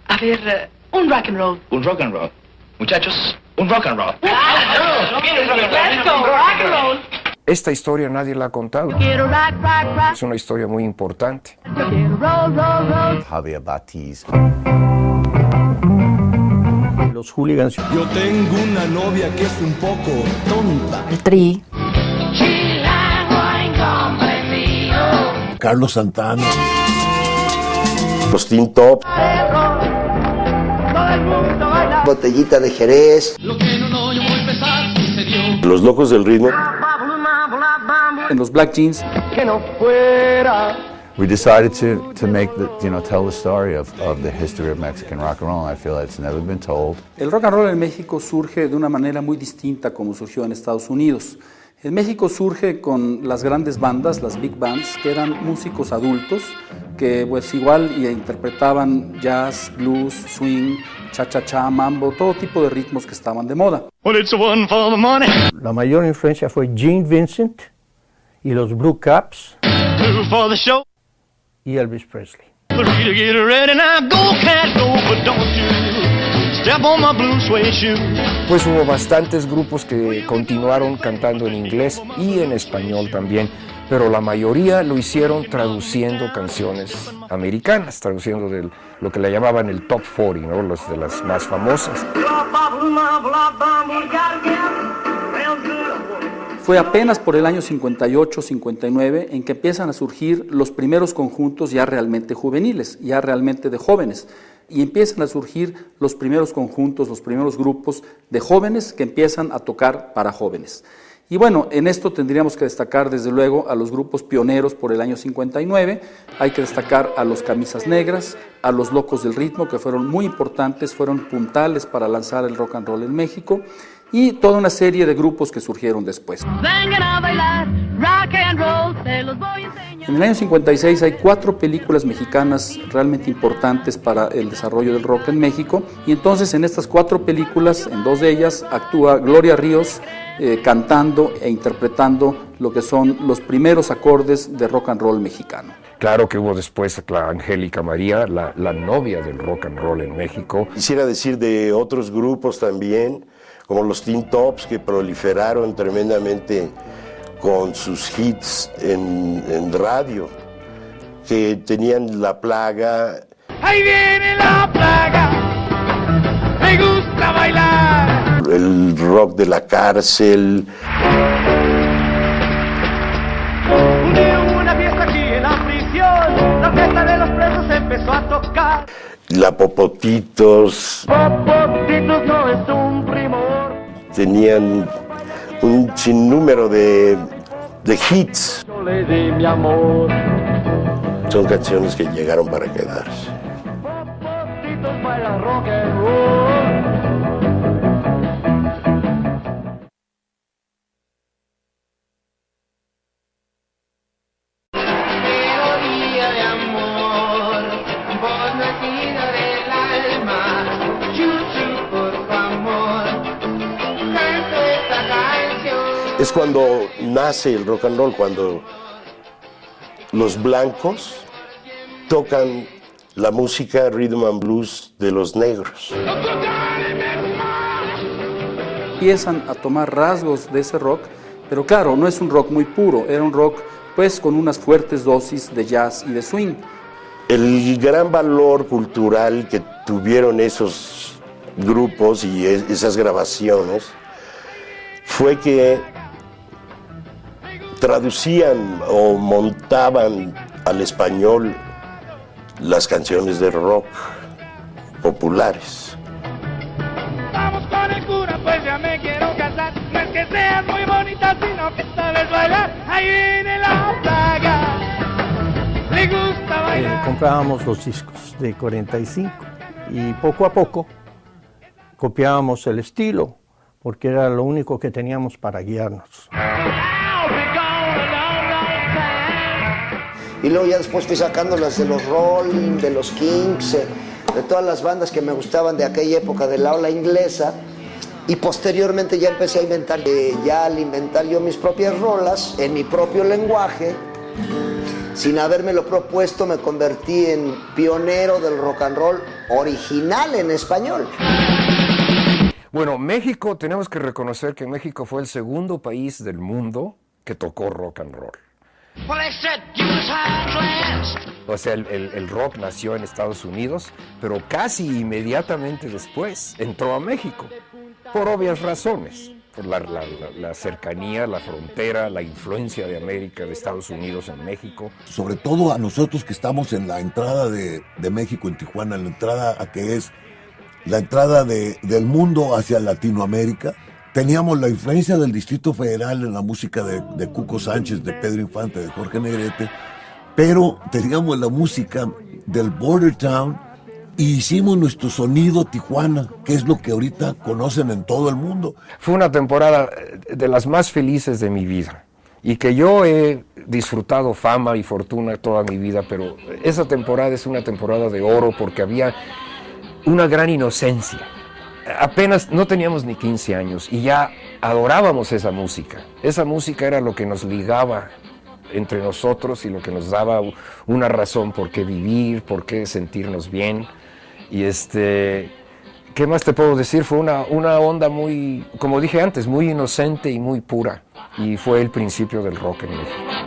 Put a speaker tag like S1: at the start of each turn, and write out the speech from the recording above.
S1: A ver, un rock and roll.
S2: Un rock and roll. Muchachos, un rock and roll.
S1: Let's go, rock and roll.
S3: Esta historia nadie la ha contado.
S1: Quiero rock, rock, rock.
S3: Es una historia muy importante.
S1: Quiero roll, roll, roll.
S4: Javier Batiz. Los hooligans.
S5: Yo tengo una novia que es un poco tonta.
S1: El Tri.
S5: Carlos Santana.
S4: Los Teen Tops.
S6: Botellita de Jerez.
S4: Los Locos del Ritmo.
S7: En los Black Jeans.
S8: We decided to make tell the story of the history of Mexican rock and roll. I feel it's never been told.
S7: El rock and roll en México surge de una manera muy distinta como surgió en Estados Unidos. En México surge con las grandes bandas, las big bands, que eran músicos adultos que pues igual interpretaban jazz, blues, swing, cha-cha-cha, mambo, todo tipo de ritmos que estaban de moda.
S4: La mayor influencia fue Gene Vincent y los Blue Caps y Elvis Presley.
S3: Pues hubo bastantes grupos que continuaron cantando en inglés y en español también, pero la mayoría lo hicieron traduciendo canciones americanas, traduciendo lo que le llamaban el Top 40, ¿no? De las más famosas.
S7: Fue apenas por el año 58-59 en que empiezan a surgir los primeros conjuntos ya realmente juveniles, ya realmente de jóvenes. Y empiezan a surgir los primeros conjuntos, los primeros grupos de jóvenes que empiezan a tocar para jóvenes. Y bueno, en esto tendríamos que destacar desde luego a los grupos pioneros por el año 59, hay que destacar a los Camisas Negras, a los Locos del Ritmo, que fueron muy importantes, fueron puntales para lanzar el rock and roll en México, y toda una serie de grupos que surgieron después.
S1: Vengan a bailar, rock and roll, se los voy a enseñar.
S7: En el año 56 hay 4 películas mexicanas realmente importantes para el desarrollo del rock en México, y entonces en estas 4 películas, en 2 de ellas, actúa Gloria Ríos cantando e interpretando lo que son los primeros acordes de rock and roll mexicano.
S3: Claro que hubo después la Angélica María, la novia del rock and roll en México.
S4: Quisiera decir de otros grupos también, como los Teen Tops, que proliferaron tremendamente con sus hits en radio, que tenían La Plaga.
S9: ¡Ahí viene la plaga! ¡Me gusta bailar!
S4: El rock de La Cárcel.
S9: Una fiesta aquí en la prisión, la orquesta de los presos empezó a tocar.
S4: La Popotitos.
S9: Popotitos no es un primor.
S4: Tenían un sinnúmero de hits.
S9: Yo le di mi amor.
S4: Son canciones que llegaron para quedarse.
S9: Popotitos bailan rock and roll.
S10: Melodía de amor, voz nacida del alma, chuchu por favor, canto esta canción.
S4: Es cuando nace el rock and roll, cuando los blancos tocan la música rhythm and blues de los negros.
S7: Empiezan a tomar rasgos de ese rock, pero claro, no es un rock muy puro, era un rock pues con unas fuertes dosis de jazz y de swing.
S4: El gran valor cultural que tuvieron esos grupos y esas grabaciones fue que traducían o montaban al español las canciones de rock populares.
S9: Vamos con el cura, pues ya me quiero casar. No es que seas muy bonita, sino que sabes bailar. Ahí viene la plaga. Le gusta bailar.
S4: Comprábamos los discos de 45 y poco a poco copiábamos el estilo, porque era lo único que teníamos para guiarnos.
S6: Y luego ya después fui sacando las de los Rolling, de los Kings, de todas las bandas que me gustaban de aquella época de la ola inglesa. Y posteriormente ya empecé a inventar, al inventar yo mis propias rolas, en mi propio lenguaje, Sin habérmelo propuesto, me convertí en pionero del rock and roll original en español.
S3: Bueno, México, tenemos que reconocer que México fue el segundo país del mundo que tocó rock and roll. O sea, el rock nació en Estados Unidos, pero casi inmediatamente después entró a México, por obvias razones, por la cercanía, la frontera, la influencia de América, de Estados Unidos en México.
S11: Sobre todo a nosotros que estamos en la entrada de México, en Tijuana, la entrada a que es la entrada del mundo hacia Latinoamérica. Teníamos la influencia del Distrito Federal en la música de Cuco Sánchez, de Pedro Infante, de Jorge Negrete, pero teníamos la música del Border Town y hicimos nuestro sonido Tijuana, que es lo que ahorita conocen en todo el mundo.
S3: Fue una temporada de las más felices de mi vida y que yo he disfrutado fama y fortuna toda mi vida, pero esa temporada es una temporada de oro porque había una gran inocencia. Apenas no teníamos ni 15 años y ya adorábamos esa música. Esa música era lo que nos ligaba entre nosotros y lo que nos daba una razón por qué vivir, por qué sentirnos bien. Y ¿qué más te puedo decir? Fue una onda muy, como dije antes, muy inocente y muy pura. Y fue el principio del rock en México.